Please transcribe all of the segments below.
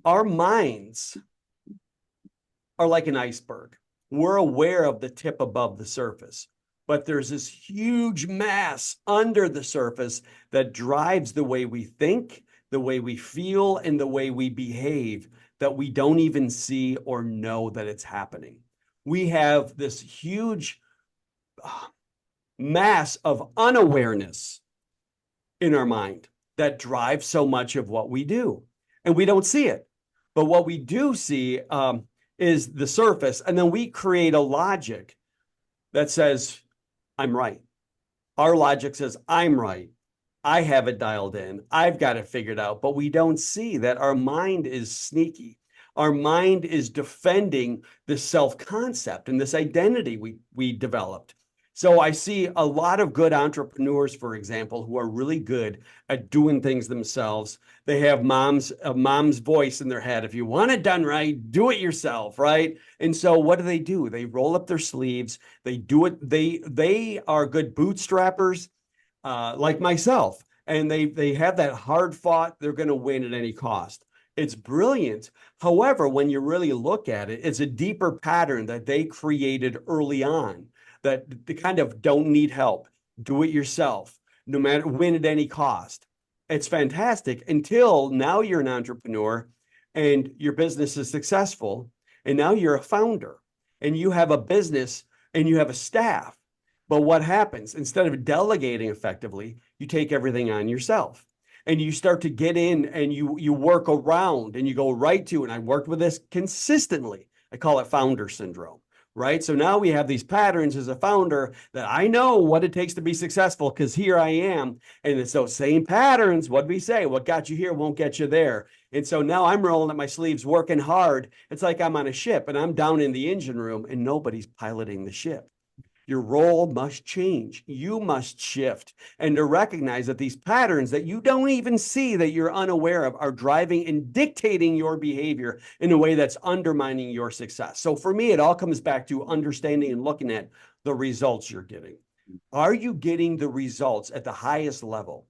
Our minds are like an iceberg. We're aware of the tip above the surface, but there's this huge mass under the surface that drives the way we think, the way we feel, and the way we behave that we don't even see or know that it's happening. We have this huge mass of unawareness in our mind that drives so much of what we do, and we don't see it. But what we do see is the surface, and then we create a logic that says, I'm right. Our logic says, I'm right. I have it dialed in. I've got it figured out. But we don't see that our mind is sneaky. Our mind is defending this self-concept and this identity we developed. So I see a lot of good entrepreneurs, for example, who are really good at doing things themselves. They have mom's voice in their head. If you want it done right, do it yourself, right? And so what do? They roll up their sleeves. They do it. They are good bootstrappers, like myself, and they have that hard fought. They're going to win at any cost. It's brilliant. However, when you really look at it, it's a deeper pattern that they created early on, that they kind of don't need help. Do it yourself, no matter, win at any cost. It's fantastic until now you're an entrepreneur and your business is successful. And now you're a founder and you have a business and you have a staff. But what happens? Instead of delegating effectively, you take everything on yourself and you start to get in and you work around and you go right to, and I worked with this consistently. I call it founder syndrome, right? So now we have these patterns as a founder that I know what it takes to be successful because here I am. And it's those same patterns. What do we say? What got you here won't get you there. And so now I'm rolling up my sleeves, working hard. It's like I'm on a ship and I'm down in the engine room and nobody's piloting the ship. Your role must change. You must shift, and to recognize that these patterns that you don't even see, that you're unaware of, are driving and dictating your behavior in a way that's undermining your success. So for me, it all comes back to understanding and looking at the results you're getting. Are you getting the results at the highest level?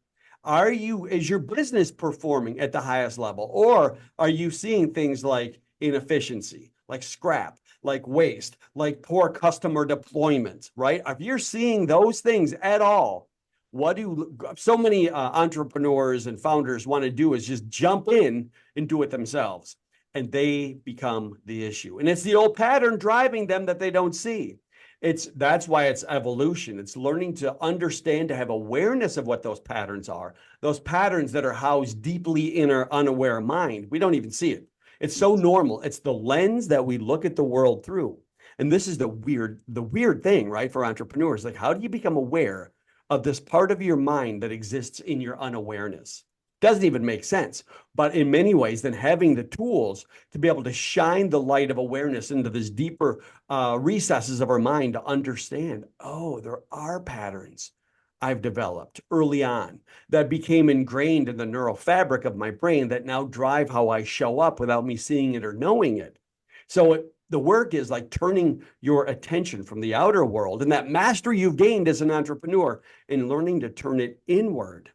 Is your business performing at the highest level? Or are you seeing things like inefficiency, like scrap, like waste, like poor customer deployment, right? If you're seeing those things at all, what do so many entrepreneurs and founders want to do is just jump in and do it themselves. And they become the issue. And it's the old pattern driving them that they don't see. That's why it's evolution. It's learning to understand, to have awareness of what those patterns are, those patterns that are housed deeply in our unaware mind. We don't even see it. It's so normal. It's the lens that we look at the world through. And this is the weird thing, right? For entrepreneurs, like, how do you become aware of this part of your mind that exists in your unawareness? Doesn't even make sense. But in many ways, then having the tools to be able to shine the light of awareness into this deeper recesses of our mind to understand, oh, there are patterns I've developed early on that became ingrained in the neural fabric of my brain that now drive how I show up without me seeing it or knowing it. So the work is like turning your attention from the outer world and that mastery you've gained as an entrepreneur and learning to turn it inward,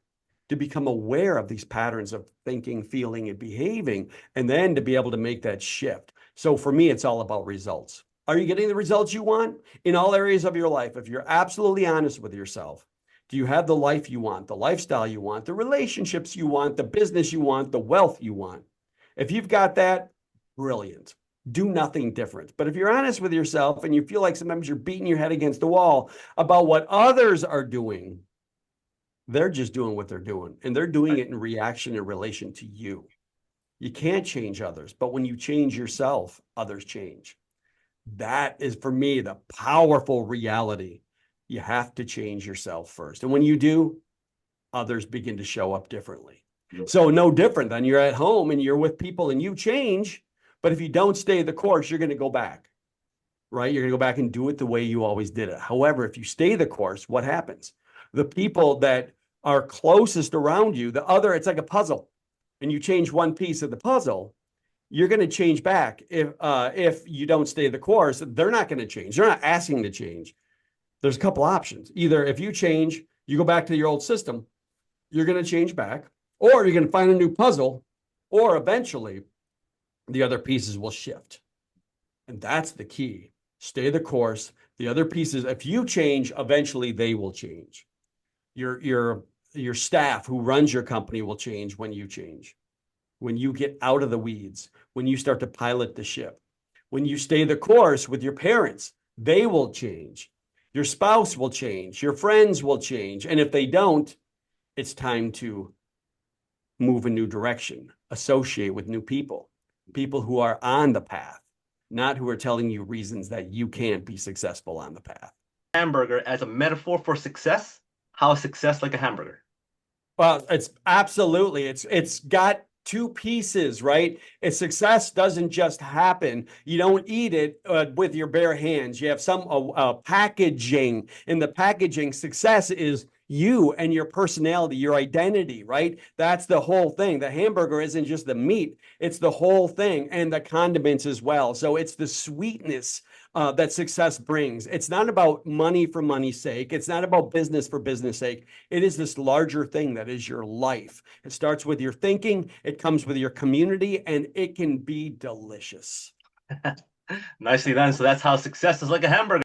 to become aware of these patterns of thinking, feeling, and behaving, and then to be able to make that shift. So for me, it's all about results. Are you getting the results you want in all areas of your life? If you're absolutely honest with yourself, do you have the life you want, the lifestyle you want, the relationships you want, the business you want, the wealth you want? If you've got that, brilliant. Do nothing different. But if you're honest with yourself and you feel like sometimes you're beating your head against the wall about what others are doing, they're just doing what they're doing, and they're doing it in reaction in relation to you. You can't change others, but when you change yourself, others change. That is, for me, the powerful reality. You have to change yourself first. And when you do, others begin to show up differently. So no different than you're at home and you're with people and you change, but if you don't stay the course, you're going to go back, right? You're going to go back and do it the way you always did it. However, if you stay the course, what happens? The people that are closest around you, it's like a puzzle, and you change one piece of the puzzle, you're going to change back. If you don't stay the course, they're not going to change. They're not asking to change. There's a couple options. Either if you change, you go back to your old system, you're going to change back, or you're going to find a new puzzle, or eventually the other pieces will shift. And that's the key. Stay the course. The other pieces, if you change, eventually they will change. Your staff who runs your company will change when you change. When you get out of the weeds, when you start to pilot the ship, when you stay the course with your parents, they will change. Your spouse will change. Your friends will change. And if they don't, it's time to move a new direction, associate with new people, people who are on the path, not who are telling you reasons that you can't be successful on the path. Hamburger as a metaphor for success. How is success like a hamburger? Well, it's absolutely, it's got two pieces, right? Its success doesn't just happen. You don't eat it with your bare hands. You have some packaging. In the packaging, success is you and your personality, your identity, right? That's the whole thing. The hamburger isn't just the meat, it's the whole thing, and the condiments as well. So it's the sweetness that success brings. It's not about money for money's sake. It's not about business for business sake. It is this larger thing that is your life. It starts with your thinking, it comes with your community, and it can be delicious. Nicely done. So that's how success is like a hamburger.